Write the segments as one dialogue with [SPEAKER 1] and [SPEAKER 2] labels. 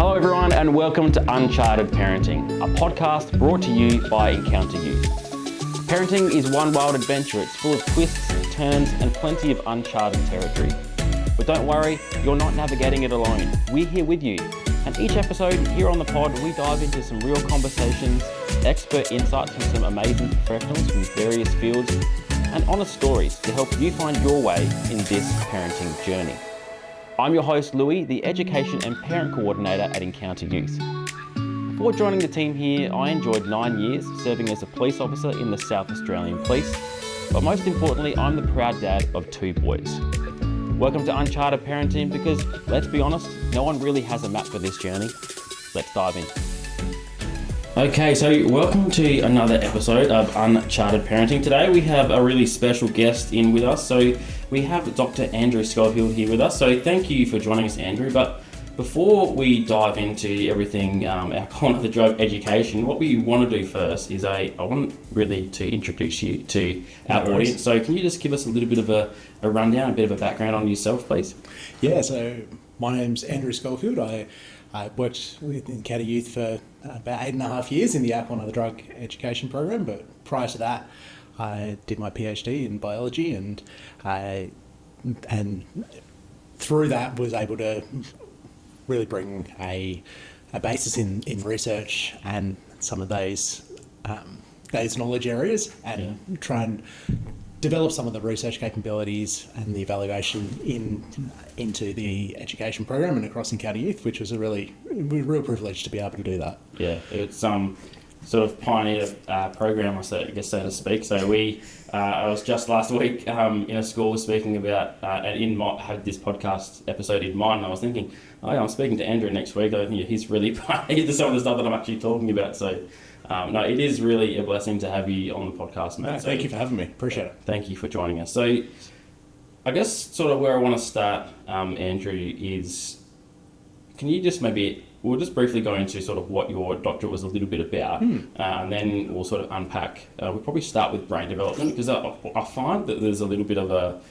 [SPEAKER 1] Hello everyone and welcome to Uncharted Parenting, a podcast brought to you by Encounter Youth. Parenting is one wild adventure. It's full of twists, turns and plenty of uncharted territory. But don't worry, you're not navigating it alone. We're here with you. And each episode here on the pod, we dive into some real conversations, expert insights from some amazing professionals from various fields, and honest stories to help you find your way in this parenting journey. I'm your host, Louis, the Education and Parent Coordinator at Encounter Youth. Before joining the team here, I enjoyed 9 years serving as a police officer in the South Australian Police, but most importantly, I'm the proud dad of 2 boys. Welcome to Uncharted Parenting because, let's be honest, no one really has a map for this journey. Let's dive in. Okay, so welcome to another episode of Uncharted Parenting. Today we have a really special guest in with us. So we have Dr Andrew Scholefield here with us. So thank you for joining us, Andrew. But before we dive into everything, our corner of the drug education, what we want to do first is I want really to introduce you to our audience. So can you just give us a little bit of a rundown, a bit of a background on yourself, please?
[SPEAKER 2] Yeah, so my name's Andrew Scholefield. I worked with Encounter Youth for about 8.5 years in the Alcohol and Other Drug Education program, but prior to that, I did my PhD in biology and through that was able to really bring a basis in research and some of those knowledge areas and try and develop some of the research capabilities and the evaluation into the education program and across Encounter Youth, which was a real privilege to be able to do that.
[SPEAKER 1] Yeah, it's sort of pioneer program, I guess, so to speak. So I was just last week in a school speaking about, and had this podcast episode in mind, and I was thinking, oh yeah, I'm speaking to Andrew next week. I think he's really pioneered to some of the stuff that I'm actually talking about. So no, it is really a blessing to have you on the podcast, mate.
[SPEAKER 2] No, thank you for having me. Appreciate it.
[SPEAKER 1] Thank you for joining us. So I guess sort of where I want to start, Andrew, is can you just we'll just briefly go into sort of what your doctorate was a little bit about, and then we'll sort of unpack. We'll probably start with brain development because I find that there's a little bit of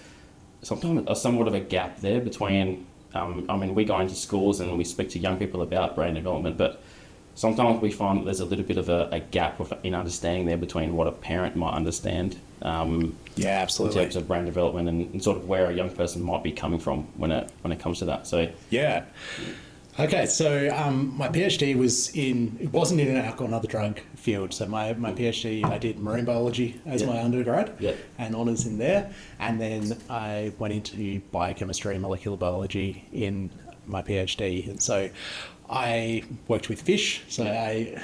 [SPEAKER 1] somewhat of a gap there between, we go into schools and we speak to young people about brain development, but sometimes we find that there's a little bit of a gap in understanding there between what a parent might understand
[SPEAKER 2] absolutely.
[SPEAKER 1] in terms of brain development and sort of where a young person might be coming from when it comes to that. So
[SPEAKER 2] yeah. Okay, so my PhD wasn't in an alcohol and other drug field. So my PhD, I did marine biology as my undergrad and honours in there. And then I went into biochemistry and molecular biology in my PhD. And so I worked with fish. So I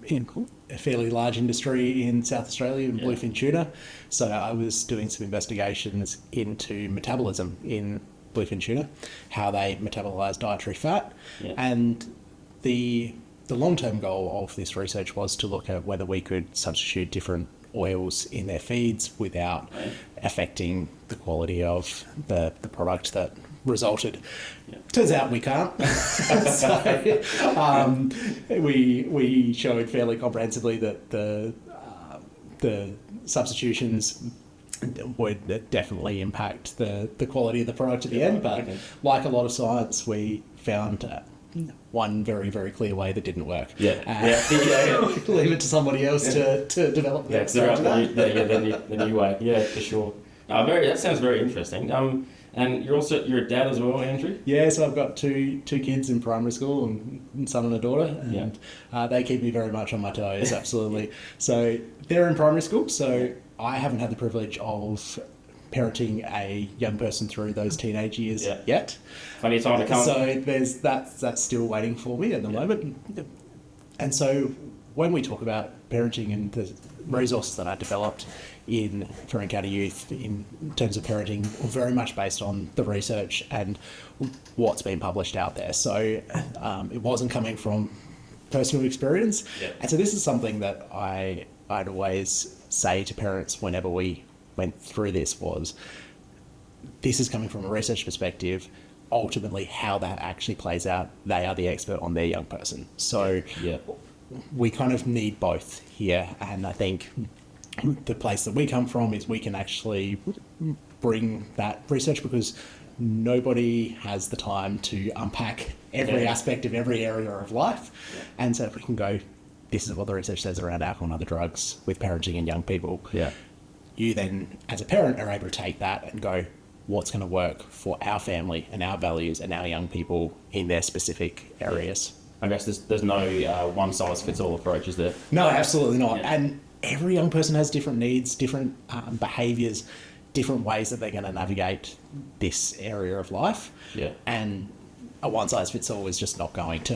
[SPEAKER 2] in a fairly large industry in South Australia in bluefin tuna. So I was doing some investigations into metabolism in bluefin tuna, how they metabolize dietary fat, and the long-term goal of this research was to look at whether we could substitute different oils in their feeds without affecting the quality of the product that resulted. Turns out we can't. So we showed fairly comprehensively that the substitutions would definitely impact the quality of the product at the end, but like a lot of science, we found one very, very clear way that didn't work. Leave it to somebody else to develop
[SPEAKER 1] the new way. Yeah, for sure. That sounds very interesting. And you're a dad as well, Andrew?
[SPEAKER 2] Yeah, so I've got two kids in primary school, and son and a daughter, and they keep me very much on my toes, absolutely. So they're in primary school, so I haven't had the privilege of parenting a young person through those teenage years yet.
[SPEAKER 1] Plenty of time to come.
[SPEAKER 2] So that's still waiting for me at the moment. And so when we talk about parenting and the resources that I developed for Encounter Youth in terms of parenting, were very much based on the research and what's been published out there. So it wasn't coming from personal experience. And so this is something that I'd always say to parents whenever we went through this is coming from a research perspective. Ultimately, how that actually plays out, they are the expert on their young person. So we kind of need both here. And I think the place that we come from is we can actually bring that research because nobody has the time to unpack every aspect of every area of life. And so if we can go, this is what the research says around alcohol and other drugs with parenting and young people. You then, as a parent, are able to take that and go, what's going to work for our family and our values and our young people in their specific areas.
[SPEAKER 1] I guess there's no one-size-fits-all approach, is there?
[SPEAKER 2] No, absolutely not. And every young person has different needs, different behaviours, different ways that they're going to navigate this area of life. And a one-size-fits-all is just not going to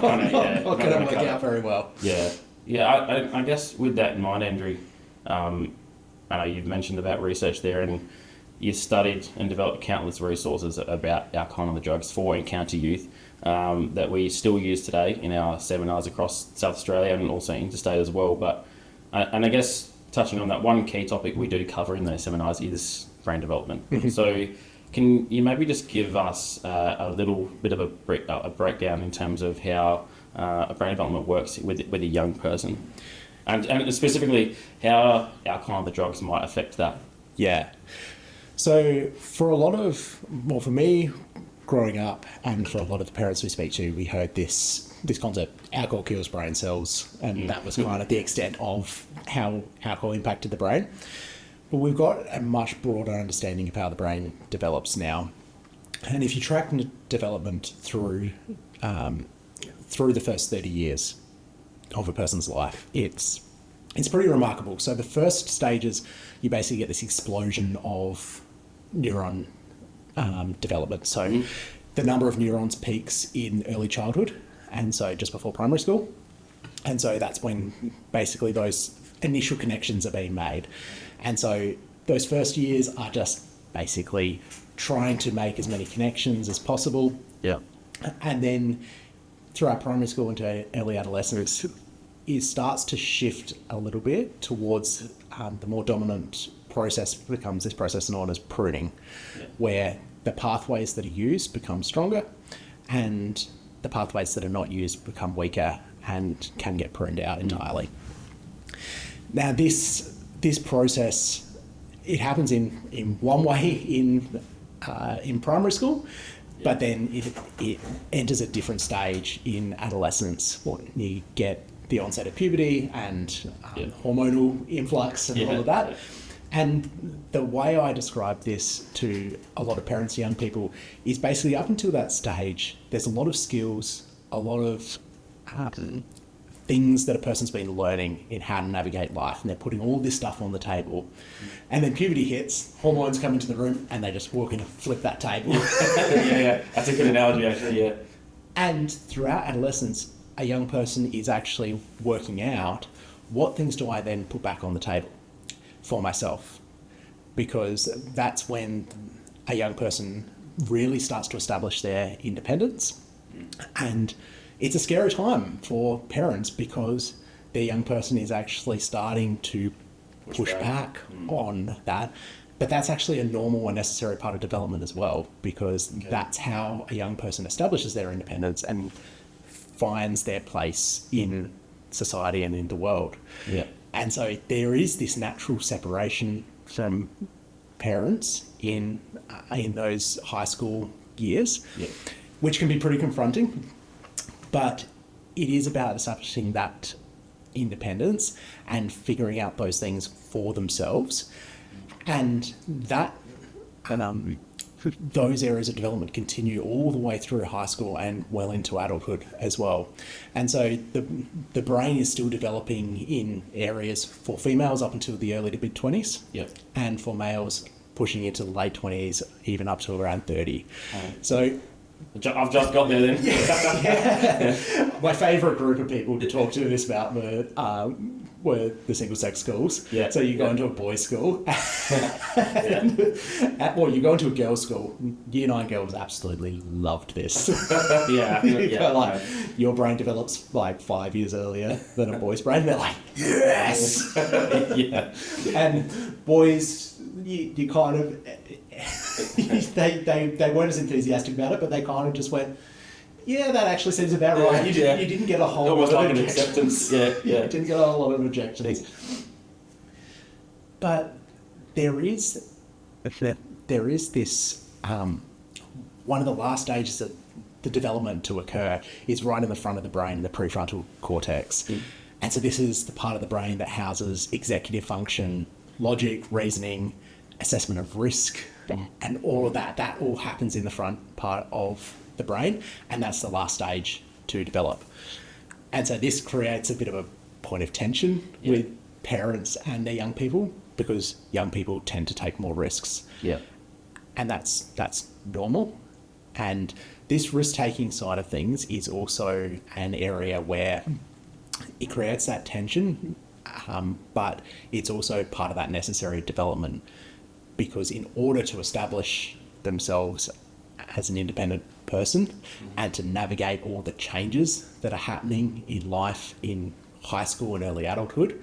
[SPEAKER 2] work out very well.
[SPEAKER 1] I guess with that in mind, Andrew, I know you've mentioned about research there, and you studied and developed countless resources about alcohol and other drugs for Encounter Youth that we still use today in our seminars across South Australia and also interstate as well. But and I guess touching on that, one key topic we do cover in those seminars is brain development. So can you maybe just give us a little bit of a breakdown in terms of how brain development works with a young person, and specifically how alcohol and other drugs might affect that?
[SPEAKER 2] So for for me, growing up, and for a lot of the parents we speak to, we heard this concept, alcohol kills brain cells, and that was kind of the extent of how alcohol impacted the brain. But we've got a much broader understanding of how the brain develops now. And if you track development through the first 30 years of a person's life, it's pretty remarkable. So the first stages, you basically get this explosion of neuron development. So the number of neurons peaks in early childhood, and so just before primary school. And so that's when basically those initial connections are being made. And so those first years are just basically trying to make as many connections as possible. And then throughout primary school into early adolescence, it starts to shift a little bit towards the more dominant process becomes this process known as pruning, where the pathways that are used become stronger and the pathways that are not used become weaker and can get pruned out entirely. Now this process, it happens in one way in primary school, but then it enters a different stage in adolescence. You get the onset of puberty and hormonal influx and all of that. And the way I describe this to a lot of parents, young people, is basically up until that stage, there's a lot of skills, a lot of things that a person's been learning in how to navigate life, and they're putting all this stuff on the table. And then puberty hits, hormones come into the room, and they just walk in and flip that table.
[SPEAKER 1] That's a good analogy, actually,
[SPEAKER 2] And throughout adolescence, a young person is actually working out, what things do I then put back on the table for myself? Because that's when a young person really starts to establish their independence. And it's a scary time for parents because their young person is actually starting to push back on that. But that's actually a normal and necessary part of development as well, because that's how a young person establishes their independence and finds their place in society and in the world. And so there is this natural separation from parents in those high school years, which can be pretty confronting. But it is about establishing that independence and figuring out those things for themselves. And those areas of development continue all the way through high school and well into adulthood as well. And so the brain is still developing in areas for females up until the early to mid 20s, and for males pushing into the late 20s, even up to around 30. So
[SPEAKER 1] I've just got there then.
[SPEAKER 2] My favourite group of people to talk to this about were the single-sex schools. So you go into a boys' school, or you go into a girls' school. Year 9 girls absolutely loved this. Your brain develops like 5 years earlier than a boy's brain. They're like, yes! And boys, you kind of... they weren't as enthusiastic about it, but they kind of just went, that actually seems about right. You didn't get a whole lot of acceptance. You didn't get a whole lot of objections. But there is this one of the last stages the development to occur is right in the front of the brain, the prefrontal cortex. And so this is the part of the brain that houses executive function, logic, reasoning, assessment of risk, and all of that. That all happens in the front part of the brain, and that's the last stage to develop. And so this creates a bit of a point of tension with parents and their young people, because young people tend to take more risks. And that's normal. And this risk-taking side of things is also an area where it creates that tension, but it's also part of that necessary development, because in order to establish themselves as an independent person and to navigate all the changes that are happening in life in high school and early adulthood,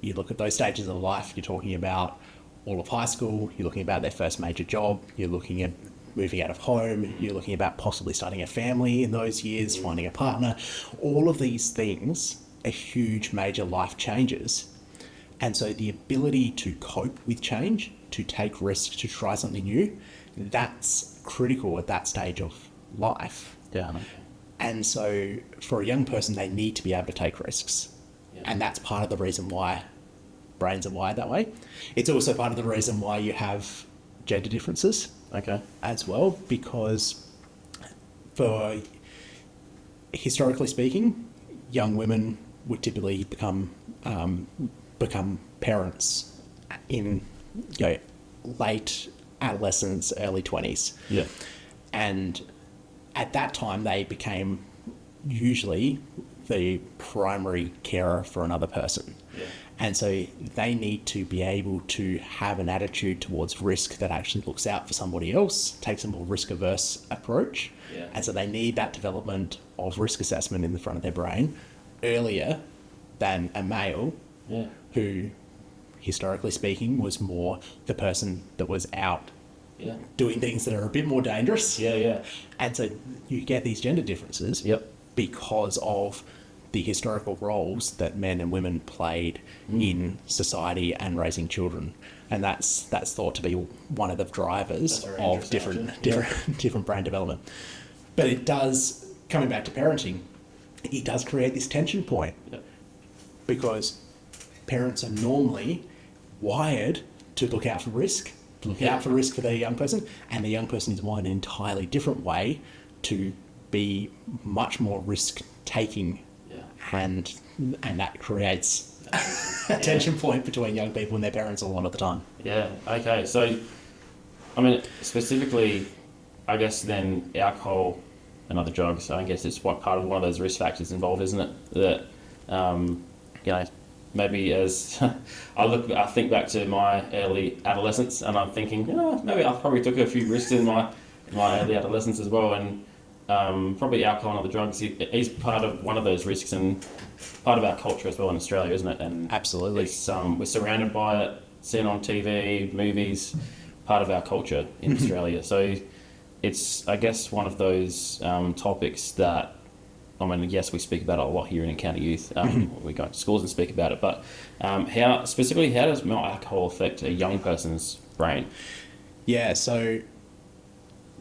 [SPEAKER 2] you look at those stages of life, you're talking about all of high school, you're looking about their first major job, you're looking at moving out of home, you're looking about possibly starting a family in those years, finding a partner. All of these things are huge major life changes. And so the ability to cope with change, to take risks, to try something new, that's critical at that stage of life. And so for a young person, they need to be able to take risks. And that's part of the reason why brains are wired that way. It's also part of the reason why you have gender differences as well, because for historically speaking, young women would typically become parents in late adolescence, early 20s. And at that time, they became usually the primary carer for another person. And so they need to be able to have an attitude towards risk that actually looks out for somebody else, takes a more risk-averse approach. And so they need that development of risk assessment in the front of their brain earlier than a male who, historically speaking, was more the person that was out doing things that are a bit more dangerous. And so you get these gender differences because of the historical roles that men and women played in society and raising children. And that's thought to be one of the drivers of different brain development. But it does, coming back to parenting, it does create this tension point because parents are normally wired to look out for risk, to look out for risk for their young person, and the young person is wired in an entirely different way to be much more risk-taking, and that creates a tension point between young people and their parents a lot of the time.
[SPEAKER 1] So, I mean, specifically, I guess then alcohol and other drugs, I guess it's part of one of those risk factors involved, isn't it? That, maybe as I think back to my early adolescence, and I'm thinking, maybe I probably took a few risks in my early adolescence as well, and probably alcohol and other drugs is part of one of those risks and part of our culture as well in Australia, isn't it? And
[SPEAKER 2] absolutely,
[SPEAKER 1] it's, we're surrounded by it, seen on TV, movies, part of our culture in Australia. So it's, I guess, one of those topics that, I mean, yes, we speak about it a lot here in Encounter Youth. We go to schools and speak about it, but how does more alcohol affect a young person's brain?
[SPEAKER 2] So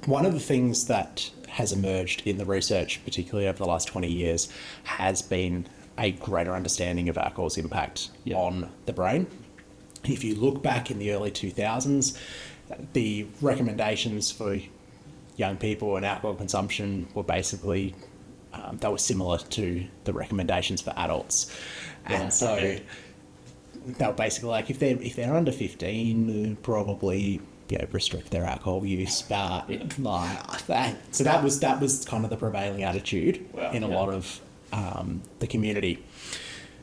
[SPEAKER 2] one of the things that has emerged in the research, particularly over the last 20 years, has been a greater understanding of alcohol's impact on the brain. If you look back in the early 2000s, the recommendations for young people and alcohol consumption were basically they were similar to the recommendations for adults. And so they were basically like, if they're under 15, probably restrict their alcohol use, but like that. So that was kind of the prevailing attitude in a lot of the community.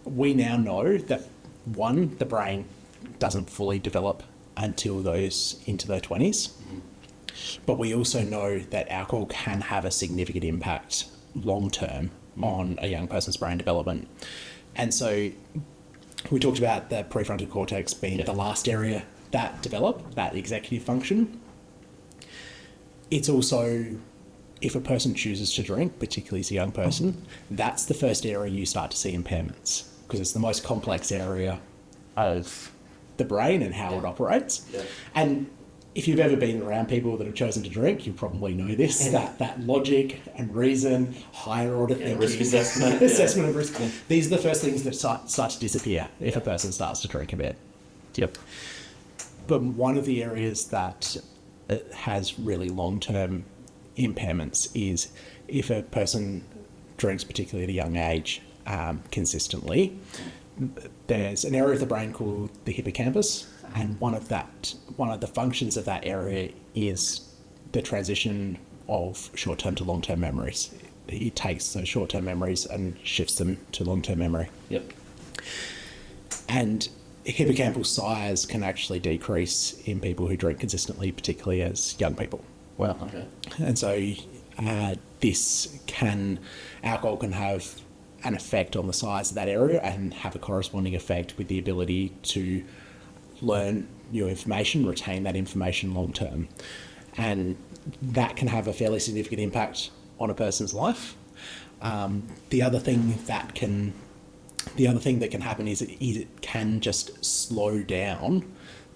[SPEAKER 2] We now know that the brain doesn't fully develop until into their 20s, but we also know that alcohol can have a significant impact long term on a young person's brain development. And so we talked about the prefrontal cortex being the last area that develop, that executive function. It's also, if a person chooses to drink, particularly as a young person, that's the first area you start to see impairments, because it's the most complex area of the brain and how it operates. And if you've ever been around people that have chosen to drink, you probably know this, that logic and reason, higher order thinking,
[SPEAKER 1] risk assessment.
[SPEAKER 2] assessment of risk. These are the first things that start to disappear if a person starts to drink a bit.
[SPEAKER 1] Yep.
[SPEAKER 2] But one of the areas that has really long-term impairments is if a person drinks, particularly at a young age, consistently, there's an area of the brain called the hippocampus, and one of the functions of that area is the transition of short-term to long-term memories. It takes those short-term memories and shifts them to long-term memory.
[SPEAKER 1] Yep.
[SPEAKER 2] And hippocampal size can actually decrease in people who drink consistently, particularly as young people.
[SPEAKER 1] Wow. Okay.
[SPEAKER 2] And so alcohol can have an effect on the size of that area and have a corresponding effect with the ability to learn new information, retain that information long term. And that can have a fairly significant impact on a person's life. The other thing that can happen is it can just slow down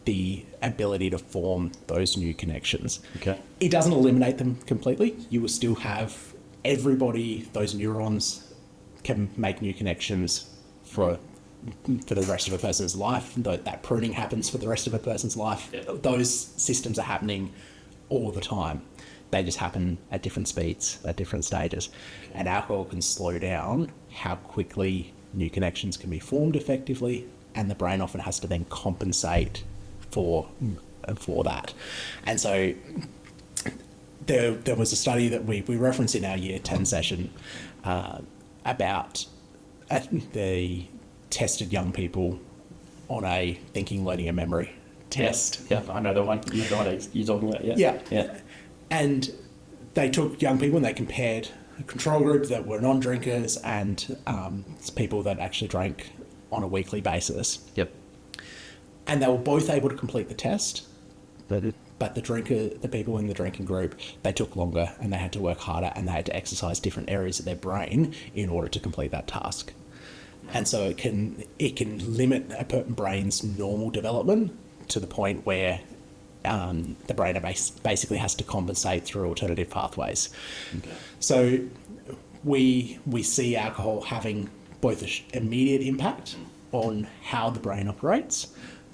[SPEAKER 2] the ability to form those new connections.
[SPEAKER 1] Okay.
[SPEAKER 2] It doesn't eliminate them completely. You will still have those neurons can make new connections for the rest of a person's life. That pruning happens for the rest of a person's life. Yep. Those systems are happening all the time. They just happen at different speeds, at different stages. Okay. And alcohol can slow down how quickly new connections can be formed effectively, and the brain often has to then compensate for that. And so there was a study that we referenced in our year 10 session about they tested young people on a thinking, learning and memory test.
[SPEAKER 1] Yeah, I know the one you're talking about. Yeah.
[SPEAKER 2] And they took young people and they compared a control group that were non-drinkers and people that actually drank on a weekly basis.
[SPEAKER 1] Yep.
[SPEAKER 2] And they were both able to complete the test, but the people in the drinking group, they took longer and they had to work harder and they had to exercise different areas of their brain in order to complete that task. And so it can limit a brain's normal development to the point where the brain basically has to compensate through alternative pathways. Okay. So we see alcohol having both an immediate impact on how the brain operates,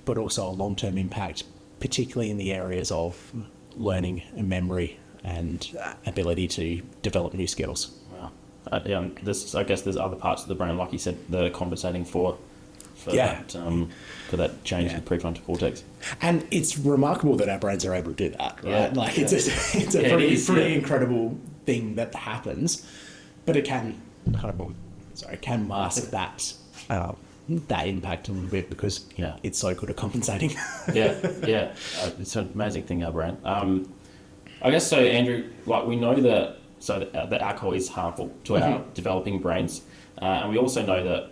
[SPEAKER 2] but also a long-term impact, particularly in the areas of learning and memory and ability to develop new skills.
[SPEAKER 1] Wow. I guess there's other parts of the brain, like you said, that are compensating for that change in the prefrontal cortex.
[SPEAKER 2] And it's remarkable that our brains are able to do that, right?
[SPEAKER 1] Yeah.
[SPEAKER 2] Like it's a pretty incredible thing that happens, but it can mask that impact a little bit because it's so good at compensating.
[SPEAKER 1] It's an amazing thing, our brain. I guess so, Andrew. Like we know that alcohol is harmful to our developing brains, and we also know that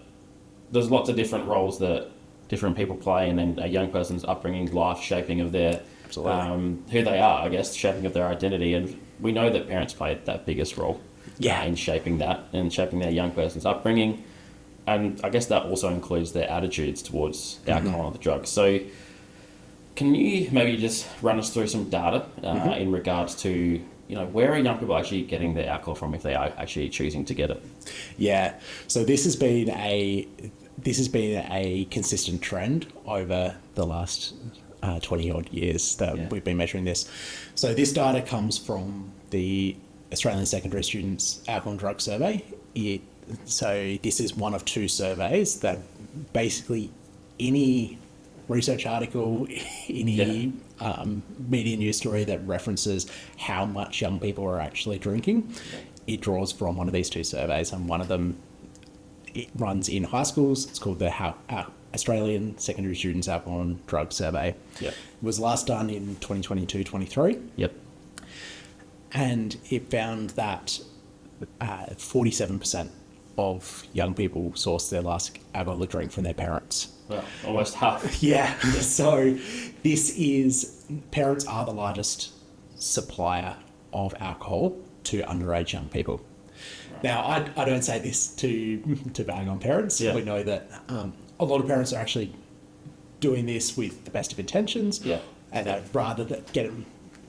[SPEAKER 1] there's lots of different roles that different people play, and then a young person's upbringing, life shaping of their who they are. I guess shaping of their identity, and we know that parents play that biggest role in shaping that and shaping their young person's upbringing. And I guess that also includes their attitudes towards alcohol and the drugs. So can you maybe just run us through some data in regards to, where are young people actually getting their alcohol from if they are actually choosing to get it?
[SPEAKER 2] Yeah. So this has been a consistent trend over the last 20 odd years that we've been measuring this. So this data comes from the Australian Secondary Students Alcohol and Drug Survey. So this is one of two surveys that basically any research article, any media news story that references how much young people are actually drinking, it draws from one of these two surveys, and one of them it runs in high schools. It's called the Australian Secondary Students Alcohol and Drug Survey. Yep. It was last done in 2022-23.
[SPEAKER 1] Yep.
[SPEAKER 2] And it found that 47% of young people source their last alcoholic drink from their parents.
[SPEAKER 1] Well, almost half.
[SPEAKER 2] Yeah. So parents are the largest supplier of alcohol to underage young people. Right. Now, I don't say this to bang on parents. Yeah. We know that a lot of parents are actually doing this with the best of intentions.
[SPEAKER 1] Yeah.
[SPEAKER 2] and they'd rather get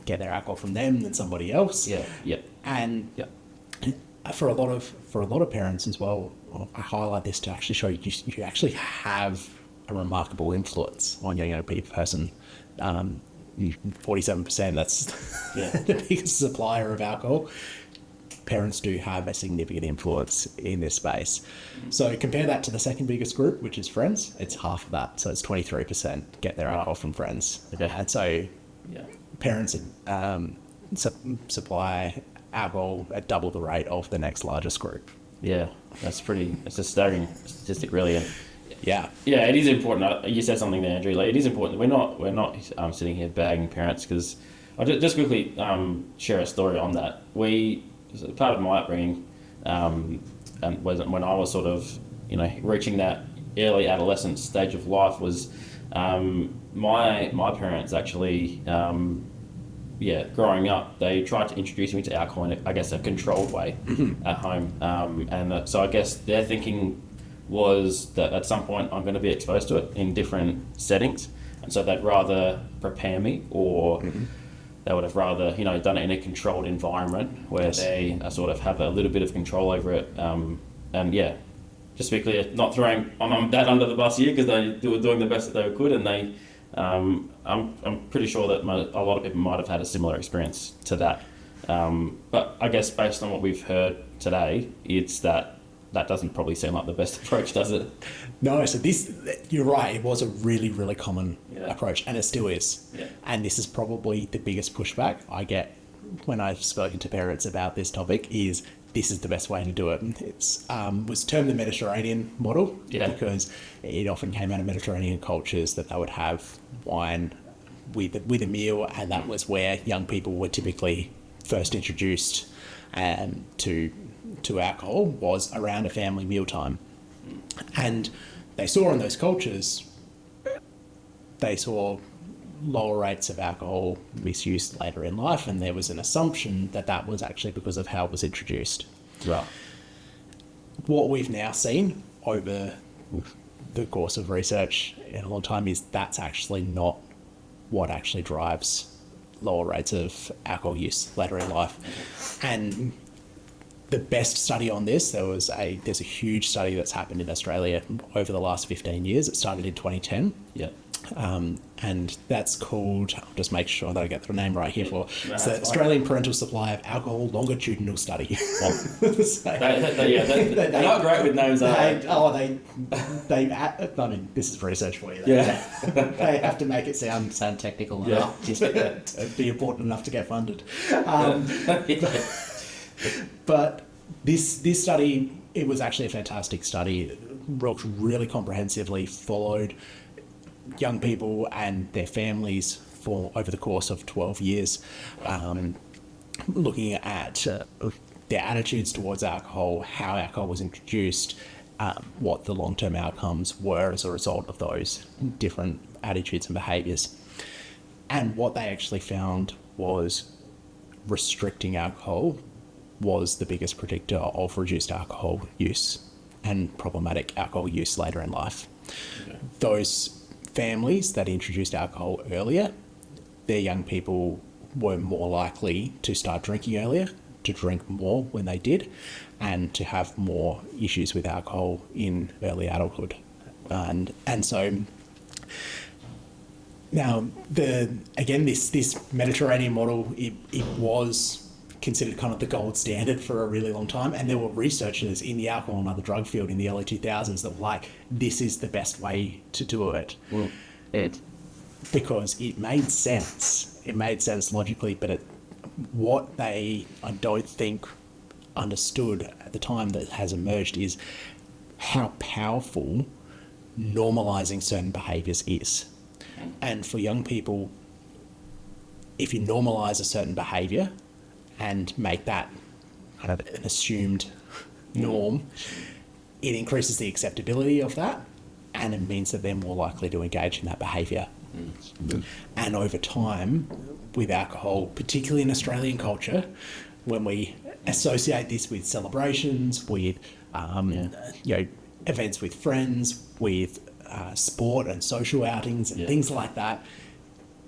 [SPEAKER 2] their alcohol from them than somebody else. And for a lot of parents as well, I highlight this to actually show you actually have a remarkable influence on your young person. 47%, that's the biggest supplier of alcohol. Parents do have a significant influence in this space. So compare that to the second biggest group, which is friends. It's half of that. So it's 23% get their alcohol from friends. And so parents supply alcohol at double the rate of the next largest group.
[SPEAKER 1] Yeah, it's a staggering statistic, really. And
[SPEAKER 2] yeah,
[SPEAKER 1] it is important. You said something there, Andrew. Like, it is important. We're not sitting here bagging parents, because I'll just quickly share a story on that. Part of my upbringing, and when I was sort of, reaching that early adolescent stage of life, was my parents actually, growing up, they tried to introduce me to alcohol in, I guess, a controlled way at home, and so I guess their thinking was that at some point I'm going to be exposed to it in different settings, and so they'd rather prepare me, or they would have rather done it in a controlled environment where they sort of have a little bit of control over it. Just to be clear, not throwing I'm that under the bus here, because they were doing the best that they could, and they I'm pretty sure that a lot of people might have had a similar experience to that. But I guess based on what we've heard today, it's that doesn't probably seem like the best approach, does it?
[SPEAKER 2] No, so you're right, it was a really, really common approach, and it still is.
[SPEAKER 1] Yeah.
[SPEAKER 2] And this is probably the biggest pushback I get when I've spoken to parents about this topic, is this is the best way to do it. It's was termed the Mediterranean model, because it often came out of Mediterranean cultures that they would have wine with a meal, and that was where young people were typically first introduced to alcohol, was around a family mealtime. And they saw in those cultures, they saw lower rates of alcohol misuse later in life, and there was an assumption that was actually because of how it was introduced.
[SPEAKER 1] Right.
[SPEAKER 2] What we've now seen over the course of research in a long time is that's actually not what actually drives lower rates of alcohol use later in life. And the best study on this, there's a huge study that's happened in Australia over the last 15 years. It started in 2010.
[SPEAKER 1] Yeah.
[SPEAKER 2] And that's called, I'll just make sure that I get the name right here for, it's the Australian Parental Supply of Alcohol Longitudinal Study.
[SPEAKER 1] They're not great with names, are they?
[SPEAKER 2] I mean, this is research for you. They have to make it sound technical enough just to be important enough to get funded. But this study, it was actually a fantastic study. It worked really comprehensively, followed young people and their families for over the course of 12 years, looking at their attitudes towards alcohol, how alcohol was introduced, what the long-term outcomes were as a result of those different attitudes and behaviours. And what they actually found was restricting alcohol was the biggest predictor of reduced alcohol use and problematic alcohol use later in life. Okay. Those families that introduced alcohol earlier, their young people were more likely to start drinking earlier, to drink more when they did, and to have more issues with alcohol in early adulthood. And so now this Mediterranean model, it was considered kind of the gold standard for a really long time, and there were researchers in the alcohol and other drug field in the early 2000s that were like, this is the best way to do it.
[SPEAKER 1] Well,
[SPEAKER 2] because it made sense. It made sense logically, but what they, I don't think, understood at the time that has emerged is how powerful normalising certain behaviours is. And for young people, if you normalise a certain behaviour and make that kind of an assumed norm, it increases the acceptability of that, and it means that they're more likely to engage in that behaviour. And over time, with alcohol, particularly in Australian culture, when we associate this with celebrations, with events with friends, with sport and social outings and things like that,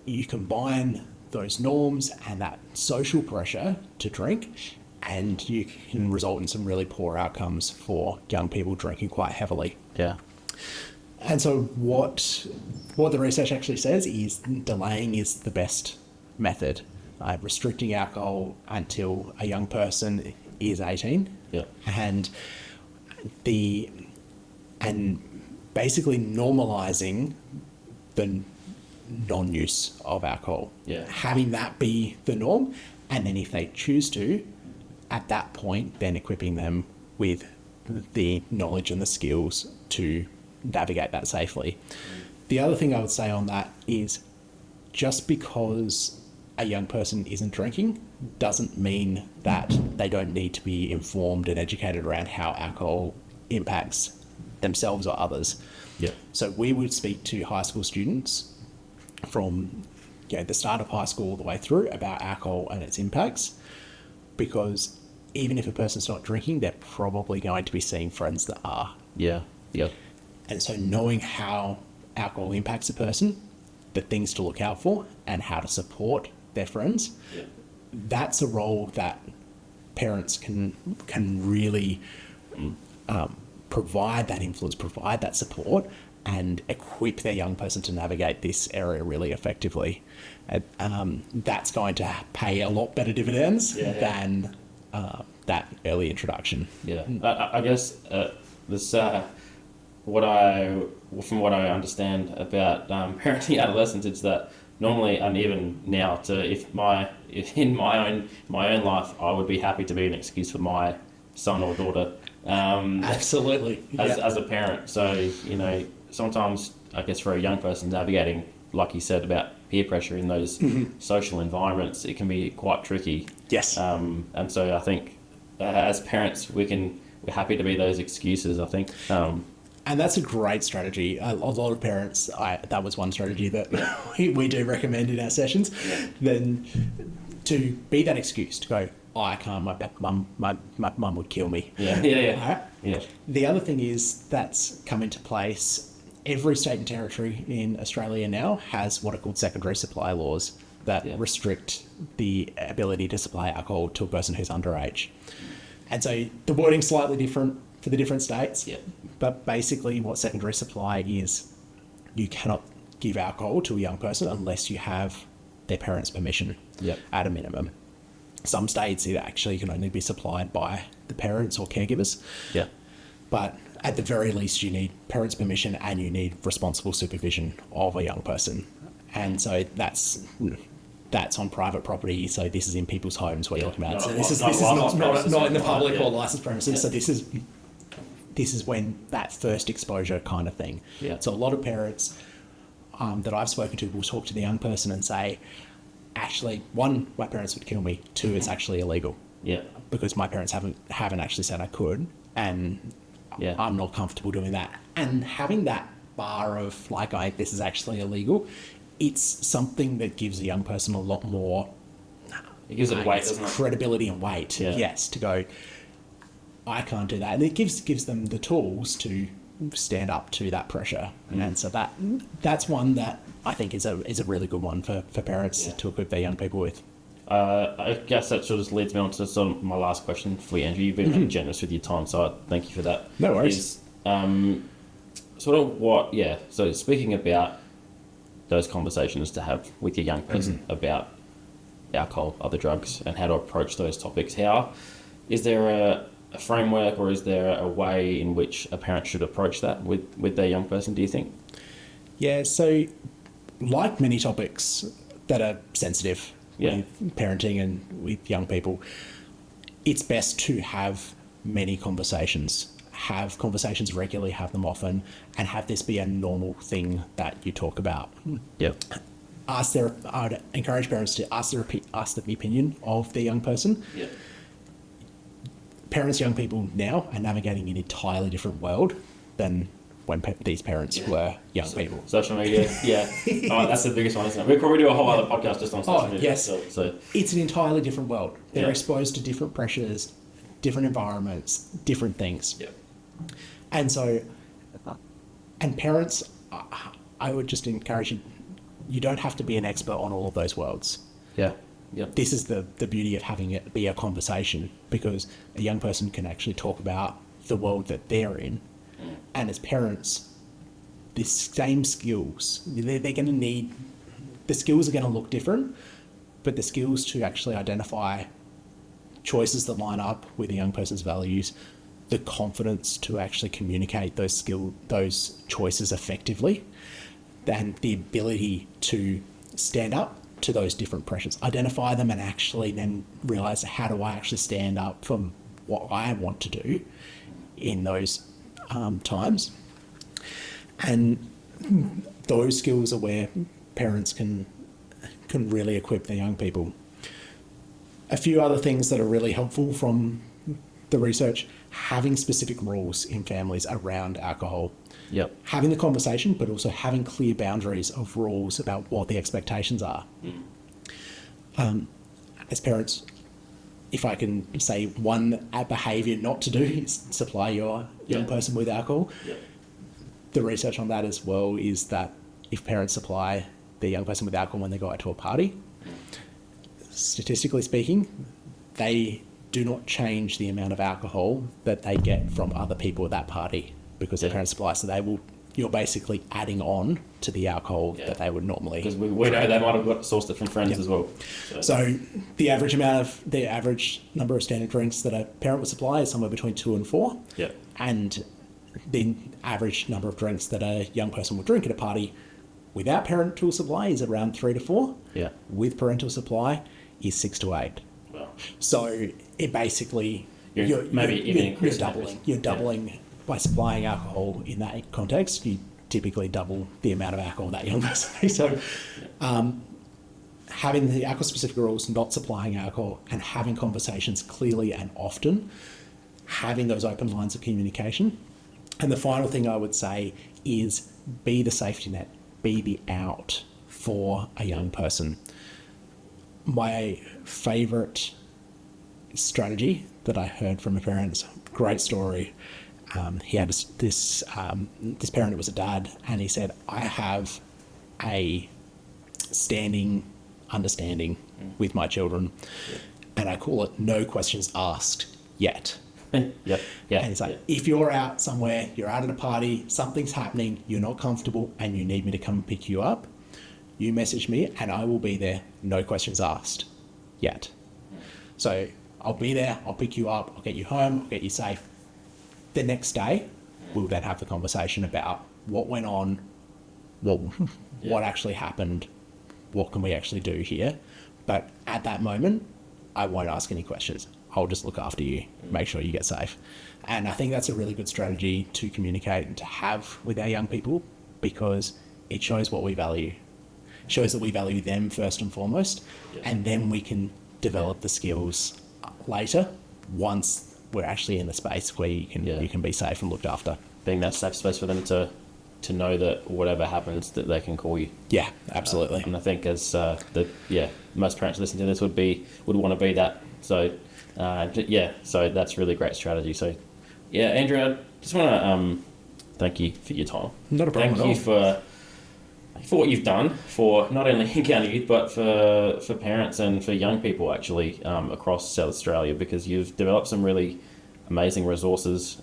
[SPEAKER 2] you combine those norms and that social pressure to drink, and you can result in some really poor outcomes for young people drinking quite heavily.
[SPEAKER 1] Yeah.
[SPEAKER 2] And so what the research actually says is delaying is the best method. Restricting alcohol until a young person is 18.
[SPEAKER 1] Yeah.
[SPEAKER 2] And basically normalizing the non-use of alcohol.
[SPEAKER 1] Yeah.
[SPEAKER 2] Having that be the norm, and then if they choose to, at that point, then equipping them with the knowledge and the skills to navigate that safely. The other thing I would say on that is just because a young person isn't drinking doesn't mean that they don't need to be informed and educated around how alcohol impacts themselves or others.
[SPEAKER 1] Yeah.
[SPEAKER 2] So we would speak to high school students from the start of high school all the way through about alcohol and its impacts, because even if a person's not drinking, they're probably going to be seeing friends that are.
[SPEAKER 1] Yeah. Yeah.
[SPEAKER 2] And so knowing how alcohol impacts a person, the things to look out for, and how to support their friends, that's a role that parents can really provide that influence, provide that support, and equip their young person to navigate this area really effectively. That's going to pay a lot better dividends than that early introduction.
[SPEAKER 1] Yeah. I guess this from what I understand about parenting adolescents, it's that normally, and even now, if in my own life, I would be happy to be an excuse for my son or daughter.
[SPEAKER 2] Absolutely.
[SPEAKER 1] As a parent, so sometimes I guess for a young person navigating, like you said about peer pressure in those social environments, it can be quite tricky.
[SPEAKER 2] Yes.
[SPEAKER 1] And so I think as parents, we're happy to be those excuses, I think.
[SPEAKER 2] And that's a great strategy. A lot of parents, that was one strategy that we do recommend in our sessions. Yeah. Then to be that excuse, to go, I can't, my mum would kill me.
[SPEAKER 1] Yeah.
[SPEAKER 2] Right?
[SPEAKER 1] Yeah.
[SPEAKER 2] The other thing is that's come into place. Every state and territory in Australia now has what are called secondary supply laws that restrict the ability to supply alcohol to a person who's underage. And so the wording's slightly different for the different states.
[SPEAKER 1] Yeah.
[SPEAKER 2] But basically what secondary supply is, you cannot give alcohol to a young person unless you have their parents' permission at a minimum. Some states it actually can only be supplied by the parents or caregivers. Yeah. But at the very least you need parents' permission and you need responsible supervision of a young person. And so that's on private property, so this is in people's homes we're talking about. So this is not in the public or licensed premises. So this is when that first exposure kind of thing. Yeah. So a lot of parents that I've spoken to will talk to the young person and say, actually, one, my parents would kill me. Two, it's actually illegal. Yeah. Because my parents haven't actually said I could, and I'm not comfortable doing that. And having that bar of this is actually illegal, it's something that gives a young person a lot more.
[SPEAKER 1] It gives it weight, doesn't it?
[SPEAKER 2] Credibility and weight. Yeah. Yes, to go, I can't do that, and it gives them the tools to stand up to that pressure. And so that's one that I think is a really good one for parents to equip their young people with.
[SPEAKER 1] I guess that sort of leads me on to sort of my last question for you, Andrew. You've been really generous with your time, so I thank you for that.
[SPEAKER 2] No worries.
[SPEAKER 1] So speaking about those conversations to have with your young person about alcohol, other drugs, and how to approach those topics, is there a framework or is there a way in which a parent should approach that with their young person, do you think?
[SPEAKER 2] Yeah, so like many topics that are sensitive with parenting and with young people, it's best to have many conversations. Have conversations regularly, have them often, and have this be a normal thing that you talk about.
[SPEAKER 1] Yeah.
[SPEAKER 2] I'd encourage parents to ask the opinion of their young person. Yeah. Parents, young people now are navigating an entirely different world than when these parents were young people.
[SPEAKER 1] Social media, that's the biggest one, isn't it? We'll probably do a whole other podcast just on social media.
[SPEAKER 2] Yes. So it's an entirely different world. They're exposed to different pressures, different environments, different things. Yeah. And so, and parents, I would just encourage you, you don't have to be an expert on all of those worlds.
[SPEAKER 1] Yeah. Yeah.
[SPEAKER 2] This is the beauty of having it be a conversation, because a young person can actually talk about the world that they're in. And as parents, the same skills, they're going to need, the skills are going to look different, but the skills to actually identify choices that line up with a young person's values, the confidence to actually communicate those choices effectively, and the ability to stand up to those different pressures, identify them, and actually then realize, how do I actually stand up from what I want to do in those times. And those skills are where parents can really equip their young people. A few other things that are really helpful from the research: having specific rules in families around alcohol.
[SPEAKER 1] Yep.
[SPEAKER 2] Having the conversation, but also having clear boundaries of rules about what the expectations are. As parents, if I can say one behaviour not to do is supply your young person with alcohol.
[SPEAKER 1] Yep.
[SPEAKER 2] The research on that as well is that if parents supply their young person with alcohol when they go out to a party, statistically speaking, they do not change the amount of alcohol that they get from other people at that party because their parents supply. So you're basically adding on to the alcohol that they would normally.
[SPEAKER 1] Because we know they might have sourced it from friends as well.
[SPEAKER 2] So the average number of standard drinks that a parent would supply is somewhere between 2 and 4.
[SPEAKER 1] Yeah.
[SPEAKER 2] And the average number of drinks that a young person would drink at a party without parental supply is around 3 to 4.
[SPEAKER 1] Yeah.
[SPEAKER 2] With parental supply is 6 to 8.
[SPEAKER 1] Wow.
[SPEAKER 2] So it basically
[SPEAKER 1] you're
[SPEAKER 2] doubling by supplying alcohol in that context. You typically double the amount of alcohol that young person needs. So having the alcohol specific rules, not supplying alcohol, and having conversations clearly and often, having those open lines of communication. And the final thing I would say is be the safety net, be the out for a young person. My favourite strategy that I heard from a parent, great story. He had this parent, it was a dad, and he said, I have a standing understanding with my children, and I call it no questions asked yet.
[SPEAKER 1] Yep. Yeah.
[SPEAKER 2] And he's like, if you're out somewhere, you're out at a party, something's happening, you're not comfortable, and you need me to come pick you up, you message me and I will be there, no questions asked yet. So I'll be there, I'll pick you up, I'll get you home, I'll get you safe. The next day, we'll then have the conversation about what went on, what actually happened, what can we actually do here. But at that moment, I won't ask any questions. I'll just look after you, make sure you get safe. And I think that's a really good strategy to communicate and to have with our young people, because it shows what we value. It shows that we value them first and foremost, and then we can develop the skills later once we're actually in the space where you can be safe and looked after.
[SPEAKER 1] Being that safe space for them to know that whatever happens, that they can call you.
[SPEAKER 2] Yeah, absolutely.
[SPEAKER 1] And I think as most parents listening to this would want to be that. So so that's really great strategy. So Andrew, I just want to thank you for your time.
[SPEAKER 2] Not a problem.
[SPEAKER 1] Thank you for what you've done for not only Encounter Youth, but for parents and for young people actually across South Australia, because you've developed some really amazing resources,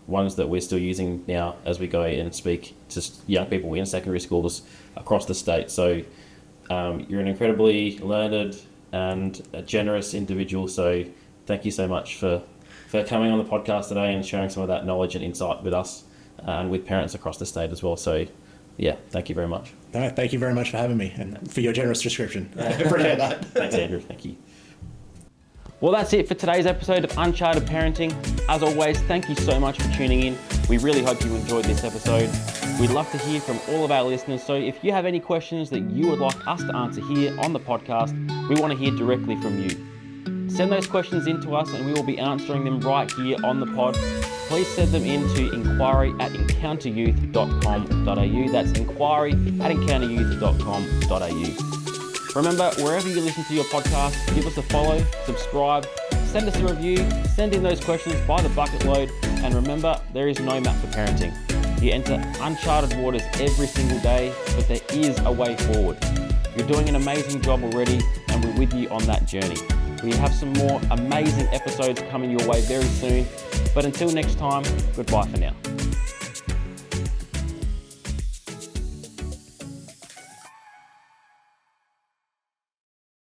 [SPEAKER 1] ones that we're still using now as we go and speak to young people in secondary schools across the state. So you're an incredibly learned and a generous individual. So thank you so much for coming on the podcast today and sharing some of that knowledge and insight with us and with parents across the state as well. So thank you very much.
[SPEAKER 2] No, thank you very much for having me and for your generous description. I appreciate that.
[SPEAKER 1] Thanks, Andrew. Thank you. Well, that's it for today's episode of Uncharted Parenting. As always, thank you so much for tuning in. We really hope you enjoyed this episode. We'd love to hear from all of our listeners, so if you have any questions that you would like us to answer here on the podcast, we want to hear directly from you. Send those questions in to us and we will be answering them right here on the pod. Please send them in to inquiry@encounteryouth.com.au. That's inquiry@encounteryouth.com.au. Remember, wherever you listen to your podcast, give us a follow, subscribe, send us a review, send in those questions by the bucket load, and remember, there is no map for parenting. You enter uncharted waters every single day, but there is a way forward. You're doing an amazing job already, and we're with you on that journey. We have some more amazing episodes coming your way very soon, but until next time, goodbye for now.